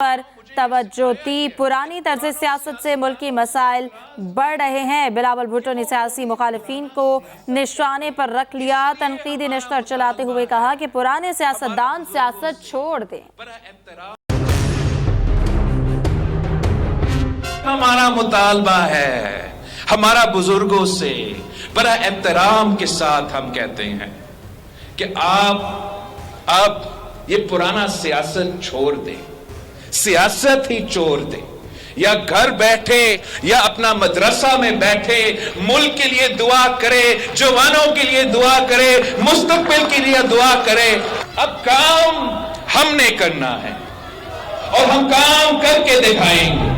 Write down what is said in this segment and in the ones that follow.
पर तवज्जो दी। पुरानी तर्ज सियासत से मुल्की मसाइल बढ़ रहे हैं। बिलावल भुट्टो ने सियासी मुखालिफिन को निशाने पर रख लिया। तनकीदी नश्तर चलाते हुए कहा कि पुराने सियासतदान सियासत छोड़ दें। हमारा मुतालबा है, हमारा बुजुर्गों से बड़ा एहतराम के साथ हम कहते हैं कि आप अब ये पुराना सियासत छोड़ दें, सियासत ही छोड़ दें। या घर बैठे या अपना मदरसा में बैठे मुल्क के लिए दुआ करे, जवानों के लिए दुआ करे, मुस्तकबिल के लिए दुआ करे। अब काम हमने करना है और हम काम करके दिखाएंगे।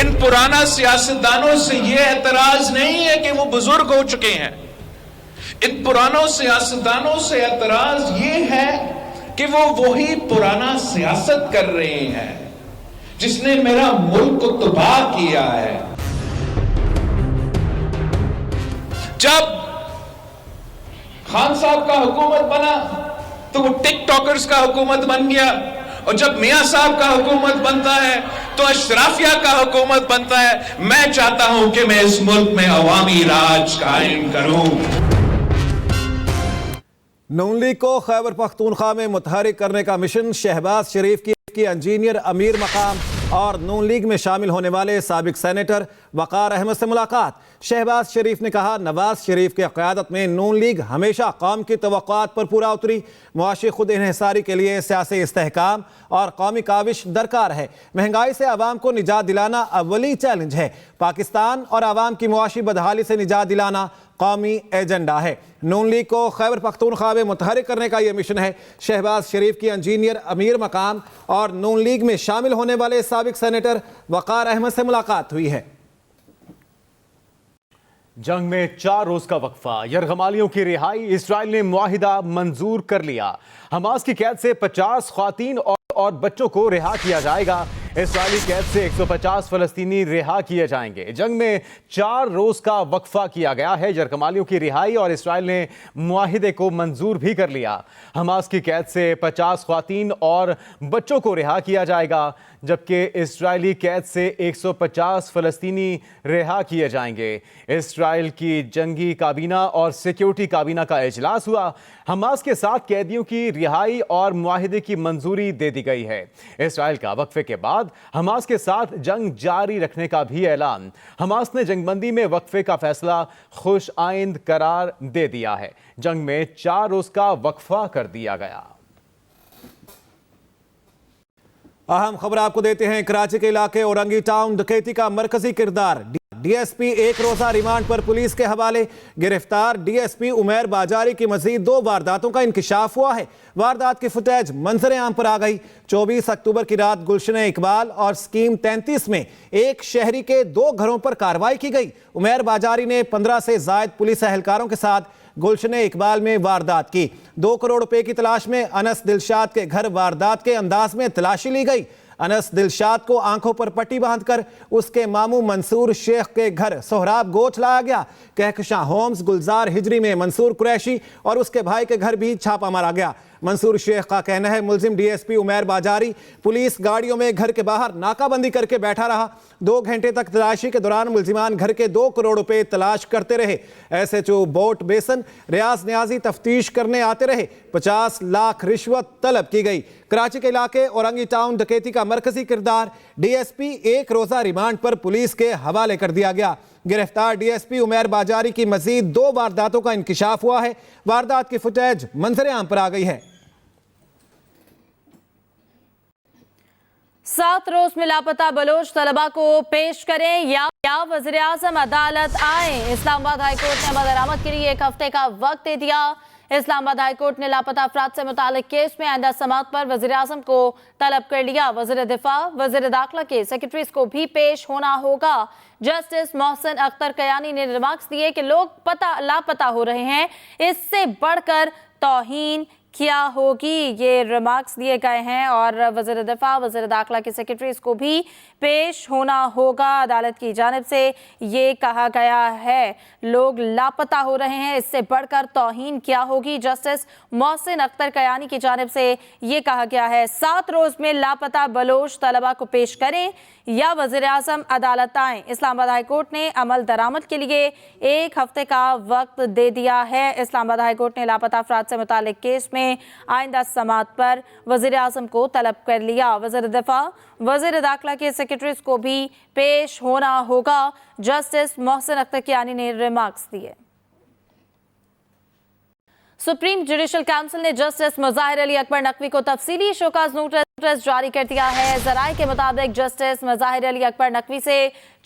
इन पुराना सियासतदानों से यह एतराज नहीं है कि वो बुजुर्ग हो चुके हैं। इन पुरानों सियासतदानों से एतराज ये है कि वो वही पुराना सियासत कर रहे हैं जिसने मेरा मुल्क को तबाह किया है। जब खान साहब का हुकूमत बना तो वो टिकटॉकर्स का हुकूमत बन गया, और जब मियां साहब का हुकूमत बनता है तो अशराफिया का हुकूमत बनता है। मैं चाहता हूं कि मैं इस मुल्क में अवामी राज कायम करूं। नून लीग को खैबर पख्तूनख्वा में मुतहरिक करने का मिशन। शहबाज शरीफ की इंजीनियर अमीर मकाम और नून लीग में शामिल होने वाले साबिक सेनेटर वक़ार अहमद से मुलाकात। शहबाज शरीफ ने कहा, नवाज शरीफ की क़यादत में नून लीग हमेशा कौम की तवक्कुआत पर पूरा उतरी। मुआशी खुद इन्हिसारी के लिए सियासी इस्तेहकाम और कौमी काविश दरकार है। महंगाई से आवाम को निजात दिलाना अव्वली चैलेंज है। पाकिस्तान और आवाम की मुआशी बदहाली से निजात दिलाना कौमी एजेंडा है। नून लीग को खैबर पख्तूनख्वा में मुतहरिक करने का यह मिशन है। शहबाज शरीफ की इंजीनियर अमीर मकाम और नून लीग में शामिल होने वाले साबिक सेनेटर वक़ार अहमद से मुलाकात हुई है। जंग में 4 रोज का वक्फा, यरगमालियों की रिहाई, इजराइल ने मुआहिदा मंजूर कर लिया। हमास की कैद से 50 ख्वातीन और बच्चों को रिहा किया जाएगा। इजरायली कैद से 150 फलस्तीनी रिहा किए जाएंगे। जंग में 4 रोज का वक्फा किया गया है। यरगमालियों की रिहाई और इजराइल ने मुआहिदे को मंजूर भी कर लिया। हमास की कैद से 50 ख्वातीन और बच्चों को रिहा किया जाएगा, जबकि इजरायली कैद से 150 फलस्तीनी रिहा किए जाएंगे। इजराइल की जंगी काबीना और सिक्योरिटी काबीना का इजलास हुआ। हमास के 7 कैदियों की रिहाई और मुआहिदे की मंजूरी दे दी गई है। इजराइल का वक्फे के बाद हमास के साथ जंग जारी रखने का भी ऐलान। हमास ने जंगबंदी में वक्फे का फैसला खुश आइंद करार दे दिया है। जंग में 4 रोज का वक्फा कर दिया गया। अहम खबर आपको देते हैं। कराची के इलाके औरंगी टाउन डकैती का मरकजी किरदार। डीएसपी 1 रोजा रिमांड पर पुलिस के हवाले। गिरफ्तार डीएसपी उमैर बाजारी की मजीद 2 वारदातों का इंकिशाफ हुआ है। वारदात की फुटेज मंजर आम पर आ गई। 24 अक्टूबर की रात गुलशन इकबाल और स्कीम 33 में एक शहरी के 2 घरों पर कार्रवाई की गई। उमैर बाजारी ने 15 से जायद पुलिस एहलकारों के साथ गुलशन इकबाल में वारदात की। 2 करोड़ रुपए की तलाश में अनस दिलशाद के घर वारदात के अंदाज में तलाशी ली गई। अनस दिलशाद को आंखों पर पट्टी बांधकर उसके मामू मंसूर शेख के घर सोहराब गोच लाया गया। कहकशां होम्स गुलजार हिजरी में मंसूर कुरैशी और उसके भाई के घर भी छापा मारा गया। मंसूर शेख का कहना है, मुलजिम डीएसपी उमैर बाजारी पुलिस गाड़ियों में घर के बाहर नाकाबंदी करके बैठा रहा। 2 घंटे तक तलाशी के दौरान मुलजिमान घर के 2 करोड़ रुपए तलाश करते रहे। एसएचओ बोट बेसन रियाज न्याजी तफ्तीश करने आते रहे। 50 लाख रिश्वत तलब की गई। कराची के इलाके औरंगी टाउन डकैती का मरकजी किरदार डीएसपी 1 रोजा रिमांड पर पुलिस के हवाले कर दिया गया। गिरफ्तार डीएसपी उमैर बाजारी की मजीद 2 वारदातों का इंकिशाफ हुआ है। वारदात की फुटेज मंजर आम पर आ गई है। 7 रोज में लापता बलोच तलबा को पेश करें या वज़ीर आज़म अदालत आए। इस्लामाबाद हाईकोर्ट ने बदरामद के लिए 1 हफ्ते का वक्त दे दिया। इस्लामाबाद हाईकोर्ट ने लापता अफराद से मुतालिक केस में आइंदा समाअत पर वज़ीर आज़म को तलब कर लिया। वज़ीर दिफा, वज़ीर दाखिला के सेक्रेटरीज को भी पेश होना होगा। जस्टिस मोहसिन अख्तर कयानी ने रिमार्क्स दिए कि लोग लापता हो रहे हैं, इससे बढ़कर तौहीन क्या होगी, ये रिमार्क्स दिए गए हैं। और वज़ीर दिफा, वज़ीर दाखिला की सेक्रेटरीज को भी पेश होना होगा। अदालत की जानिब से ये कहा गया है लोग लापता हो रहे हैं, इससे बढ़कर तौहीन क्या होगी। जस्टिस मोहसिन अख्तर कयानी की जानिब से ये कहा गया है 7 रोज में लापता बलोच तलबा को पेश करें या वज़ीर आज़म अदालत आएँ। इस्लामाबाद हाई कोर्ट ने अमल दरामद के लिए 1 हफ्ते का वक्त दे दिया है। इस्लामाबाद हाई कोर्ट ने लापता अफराद से मुतालिक केस में आइंदा समाअत पर वज़ीर आज़म को तलब कर लिया। वज़ीर दिफा, वज़ीर दाखिला के सेक्रेटरीज को भी पेश होना होगा। जस्टिस मोहसिन अख्तर कयानी ने रिमार्क्स दिए। सुप्रीम जुडिशल काउंसिल ने जस्टिस मुज़ाहिर अली अकबर नकवी को तफसीली शोकाज नोटिस जारी कर दिया है। ज़राए के मुताबिक जस्टिस मुज़ाहिर अली अकबर नकवी से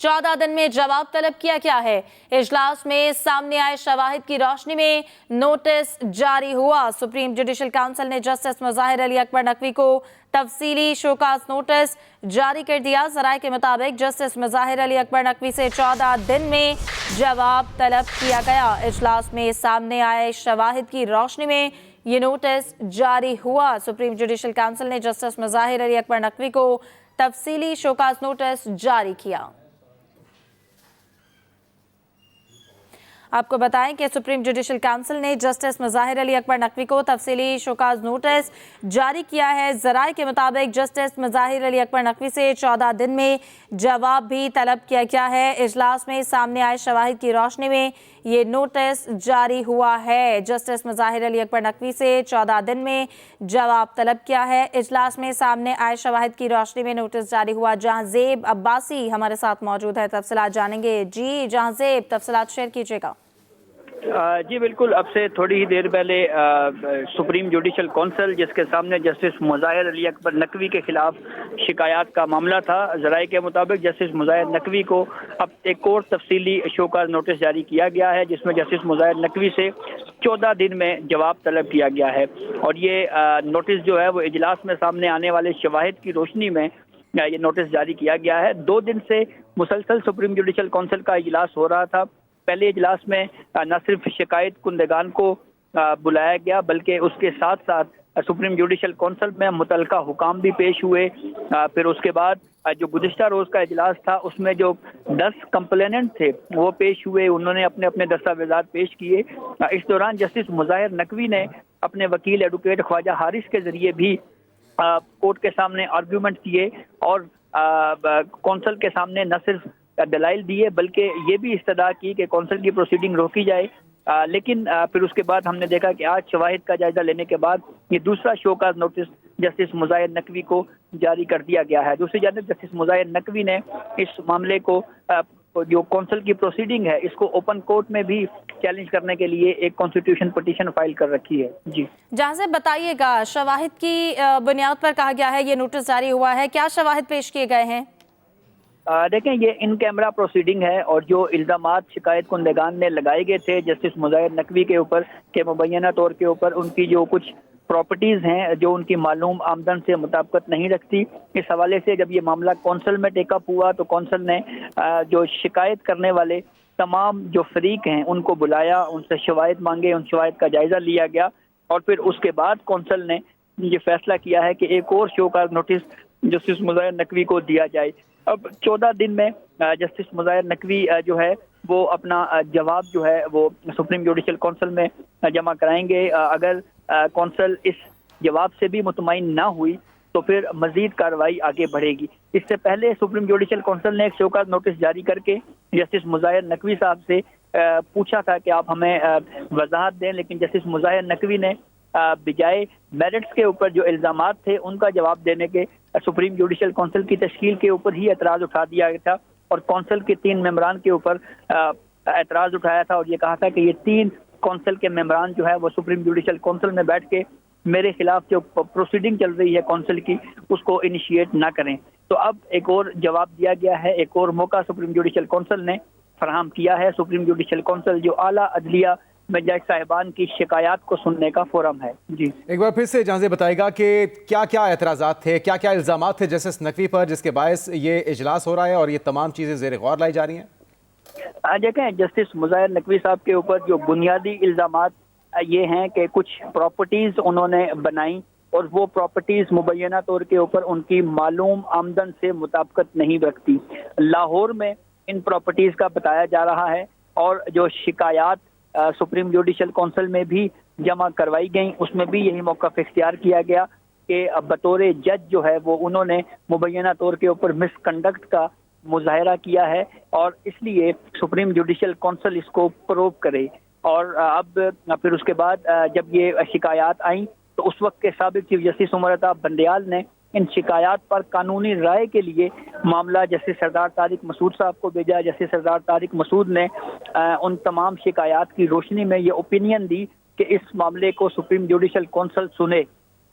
14 दिन में जवाब तलब किया गया है। इजलास में सामने आए शवाहिद की रोशनी में नोटिस जारी हुआ। सुप्रीम जुडिशल काउंसिल ने जस्टिस मुज़ाहिर अली अकबर नकवी को तफसीली शोकाज नोटिस जारी कर दिया। ज़राए के मुताबिक जस्टिस मुज़ाहिर अली अकबर नकवी से 14 दिन में जवाब तलब किया गया। इजलास में सामने आए शवाहिद की रोशनी में ये नोटिस जारी हुआ। सुप्रीम जुडिशल काउंसिल ने जस्टिस मुज़ाहिर अली अकबर नकवी को तफसीली शोकाज नोटिस जारी किया। आपको बताएं कि सुप्रीम जुडिशल काउंसिल ने जस्टिस मुज़ाहिर अली अकबर नकवी को तफसीली शोकाज नोटिस जारी किया है। ज़राए के मुताबिक जस्टिस मुज़ाहिर अली अकबर नकवी से 14 दिन में जवाब भी तलब किया गया है। इजलास में सामने आए शवाहिद की रोशनी में ये नोटिस जारी हुआ है। जस्टिस मुज़ाहिर अली अकबर नकवी से 14 दिन में जवाब तलब किया है। इजलास में सामने आए शवाहिद की रोशनी में नोटिस जारी हुआ। जहांज़ेब अब्बासी हमारे साथ मौजूद है, तफसीलात जानेंगे। जी जहांज़ेब, तफसीलात शेयर कीजिएगा। जी बिल्कुल, अब से थोड़ी ही देर पहले सुप्रीम जुडिशल काउंसिल जिसके सामने जस्टिस मुज़ाहिर अली अकबर नकवी के खिलाफ शिकायत का मामला था, ज़राए के मुताबिक जस्टिस मुज़ाहिर नकवी को अब एक और तफसीली शोकाज नोटिस जारी किया गया है, जिसमें जस्टिस मुज़ाहिर नकवी से 14 दिन में जवाब तलब किया गया है। और ये नोटिस जो है वो इजलास में सामने आने वाले शवाहिद की रोशनी में ये नोटिस जारी किया गया है। 2 दिन से मुसलसल सुप्रीम जुडिशल काउंसिल का इजलास हो रहा था। पहले इजलास में न सिर्फ शिकायत कुंदगान को बुलाया गया, बल्कि उसके साथ साथ सुप्रीम जुडिशल काउंसिल में मुतलका हुकाम भी पेश हुए। फिर उसके बाद जो गुज़िश्ता रोज़ का इजलास था उसमें जो 10 कंप्लेनेंट थे वो पेश हुए, उन्होंने अपने अपने दस्तावेज़ात पेश किए। इस दौरान जस्टिस मुज़ाहिर नकवी ने अपने वकील एडवोकेट ख्वाजा हारिस के ज़रिए भी कोर्ट के सामने आर्ग्यूमेंट किए और कौंसल के सामने न सिर्फ दलाइल दिए बल्कि ये भी इस्तदा की कि कौंसल की प्रोसीडिंग रोकी जाए। लेकिन फिर उसके बाद हमने देखा कि आज शवाहिद का जायजा लेने के बाद ये दूसरा show cause notice justice Mazahar Naqvi को जारी कर दिया गया है। दूसरी जानब जस्टिस मुज़ाहिर नकवी ने इस मामले को जो कौंसल की प्रोसीडिंग है इसको ओपन कोर्ट में भी चैलेंज करने के लिए एक कॉन्स्टिट्यूशन पिटीशन फाइल कर रखी है। जी जहाँ से बताइएगा, शवाहिद की बुनियाद पर कहा गया है ये नोटिस जारी हुआ है, क्या शवाहिद पेश किए गए हैं? देखें, ये इन कैमरा प्रोसीडिंग है और जो इल्ज़ामात शिकायत कुंदगान ने लगाए गए थे जस्टिस मुज़ाहिर नकवी के ऊपर के मुबैना तौर के ऊपर उनकी जो कुछ प्रॉपर्टीज़ हैं जो उनकी मालूम आमदन से मुताबिकत नहीं रखती, इस हवाले से जब ये मामला कौंसल में टेकअप हुआ तो कौंसल ने जो शिकायत करने वाले तमाम जो फरीक हैं उनको बुलाया, उनसे शवाहिद मांगे, उन शवाहिद का जायज़ा लिया गया और फिर उसके बाद कौंसल ने ये फैसला किया है कि एक और show cause notice justice Mazahar Naqvi को दिया जाए। अब 14 दिन में जस्टिस मुज़ाहिर नकवी जो है वो अपना जवाब जो है वो सुप्रीम जुडिशल काउंसिल में जमा कराएंगे। अगर काउंसिल इस जवाब से भी मुतमईन ना हुई तो फिर मजीद कार्रवाई आगे बढ़ेगी। इससे पहले सुप्रीम जुडिशल काउंसिल ने एक शोकाज नोटिस जारी करके जस्टिस मुज़ाहिर नकवी साहब से पूछा था कि आप हमें वजाहत दें, लेकिन जस्टिस मुज़ाहिर नकवी ने बजाय मेरिट्स के ऊपर जो इल्ज़ामात थे उनका जवाब देने के सुप्रीम जुडिशल काउंसिल की तश्कील के ऊपर ही एतराज़ उठा दिया गया था और काउंसिल के 3 मेंबरान के ऊपर एतराज़ उठाया था और ये कहा था कि ये 3 काउंसिल के मेंबरान जो है वो सुप्रीम जुडिशल काउंसिल में बैठ के मेरे खिलाफ जो प्रोसीडिंग चल रही है काउंसिल की उसको इनिशिएट ना करें। तो अब एक और जवाब दिया गया है, एक और मौका सुप्रीम जुडिशल काउंसिल ने फराहम किया है। सुप्रीम जुडिशल काउंसिल जो आला अदलिया में जज साहिबान की शिकायत को सुनने का फोरम है। जी एक बार फिर से जहां बताएगा कि क्या क्या एतराज़ात थे, क्या क्या इल्ज़ामात थे जस्टिस नकवी पर जिसके बायस ये इजलास हो रहा है और ये तमाम चीज़ें ज़ेर गौर लाई जा रही हैं? देखें, जस्टिस मुज़ाहिर नकवी साहब के ऊपर जो बुनियादी इल्ज़ामात ये हैं कि कुछ प्रॉपर्टीज उन्होंने बनाई और वो प्रॉपर्टीज मुबैना तौर के ऊपर उनकी मालूम आमदन से मुताबिकत नहीं रखती। लाहौर में इन प्रॉपर्टीज का बताया जा रहा है और जो शिकायत सुप्रीम जुडिशल काउंसिल में भी जमा करवाई गई उसमें भी यही मौक़िफ़ इख्तियार किया गया कि बतौर जज जो है वो उन्होंने मुबैना तौर के ऊपर मिसकंडक्ट का मुजाहरा किया है और इसलिए सुप्रीम जुडिशल काउंसिल इसको प्रोब करे। और अब फिर उसके बाद जब ये शिकायत आई तो उस वक्त के साबिक चीफ जस्टिस उमर अता बंदयाल ने इन शिकायत पर कानूनी राय के लिए मामला जस्टिस सरदार तारिक मसूद साहब को भेजा। जस्टिस सरदार तारिक मसूद ने उन तमाम शिकायत की रोशनी में ये ओपिनियन दी कि इस मामले को सुप्रीम जुडिशल काउंसिल सुने।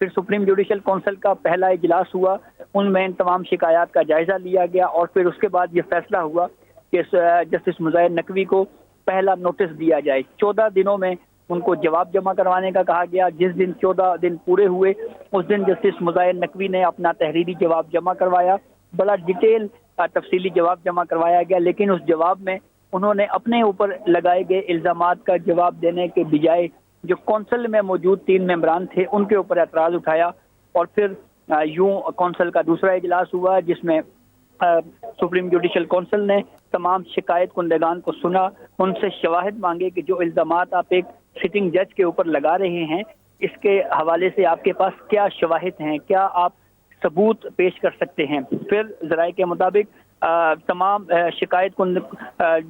फिर सुप्रीम जुडिशल काउंसिल का पहला इजलास हुआ, उनमें इन तमाम शिकायत का जायजा लिया गया और फिर उसके बाद ये फैसला हुआ कि जस्टिस मुज़ाहिर नकवी को पहला नोटिस दिया जाए। 14 दिनों में उनको जवाब जमा करवाने का कहा गया। जिस दिन 14 दिन पूरे हुए उस दिन जस्टिस मुज़ाहिर नकवी ने अपना तहरीरी जवाब जमा करवाया। बड़ा डिटेल तफसीली जवाब जमा करवाया गया, लेकिन उस जवाब में उन्होंने अपने ऊपर लगाए गए इल्ज़ामात का जवाब देने के बजाय जो कौंसिल में मौजूद 3 मेंबरान थे उनके ऊपर एतराज़ उठाया। और फिर यूं कौंसिल का दूसरा इजलास हुआ जिसमें सुप्रीम जुडिशल काउंसिल ने तमाम शिकायत कुंदगान को सुना, उनसे शवाहिद मांगे कि जो इल्ज़ामात आप एक सिटिंग जज के ऊपर लगा रहे हैं इसके हवाले से आपके पास क्या शवाहिद हैं, क्या आप सबूत पेश कर सकते हैं। फिर ज़राए के मुताबिक तमाम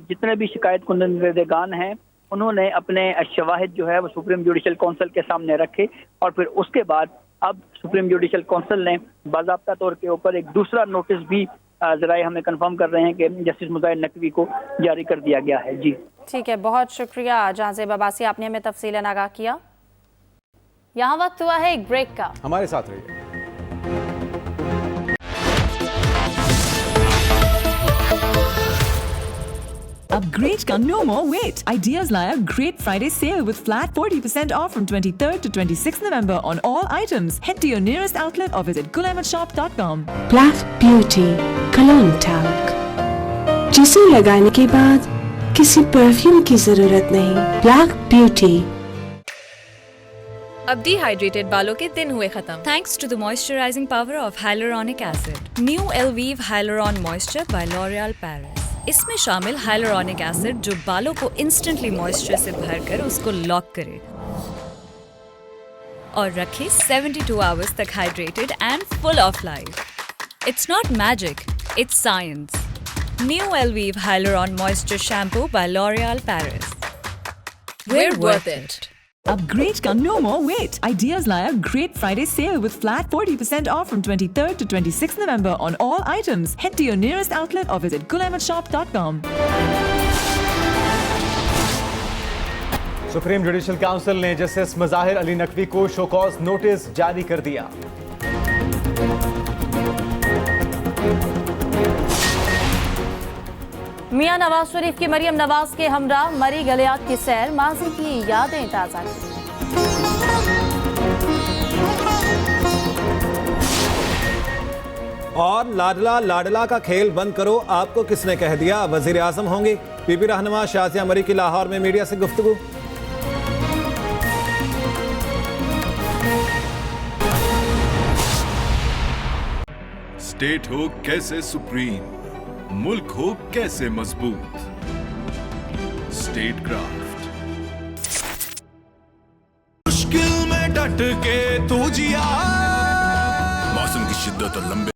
जितने भी शिकायत कुंदगान हैं उन्होंने अपने शवाहिद जो है वो सुप्रीम जुडिशल काउंसिल के सामने रखे और फिर उसके बाद अब सुप्रीम जुडिशल काउंसिल ने बाज़ाब्ता तौर के ऊपर एक दूसरा नोटिस भी ज़राए हमें कंफर्म कर रहे हैं कि जस्टिस मुज़ाहिर नकवी को जारी कर दिया गया है। जी ठीक है, बहुत शुक्रिया जहांज़ेब अब्बासी, आपने हमें तफसीलन आगाह किया। यहाँ वक्त हुआ है एक ब्रेक का, हमारे साथ रहिए। Upgrade ka no more wait. Ideas लाया Great Friday sale with flat 40% off from 23rd to 26th November on all items. Head to your nearest outlet or visit gulahmadshop.com. Black Beauty Cologne Talc, जिसे लगाने के बाद किसी perfume की जरूरत नहीं। Black Beauty। अब डिहाइड्रेटेड बालों के दिन हुए खत्म thanks to the moisturising power of hyaluronic acid. New Elvive Hyaluron moisture by L'Oreal Paris. इसमें शामिल हाइलुरोनिक एसिड जो बालों को इंस्टेंटली मॉइस्चर से भरकर उसको लॉक करे और रखे 72 आवर्स तक hydrated and full of life. It's not magic, it's science. New Elvive Hyaluron moisture shampoo by L'Oreal Paris. We're worth it. Upgrade ka no more wait. Ideas लाया Great Friday sale with flat 40% off from 23rd to 26th November on all items. Head to your nearest outlet or visit gulahmadshop.com. Supreme judicial council ने justice Mazahar Ali Naqvi को show cause notice जारी कर दिया। मियां नवाज शरीफ की मरियम नवाज के हमरा मरी गलियात की सैर, माजी की यादें ताज़ा की। और लाडला लाडला का खेल बंद करो, आपको किसने कह दिया वजीर आजम होंगे? पीपी रहनुमा शाजिया मरी की लाहौर में मीडिया से गुफ्तगू। स्टेट हो कैसे सुप्रीम, मुल्क हो कैसे मजबूत। State craft. मुश्किल में डट के तू जिया, मौसम की शिद्दत और लंबे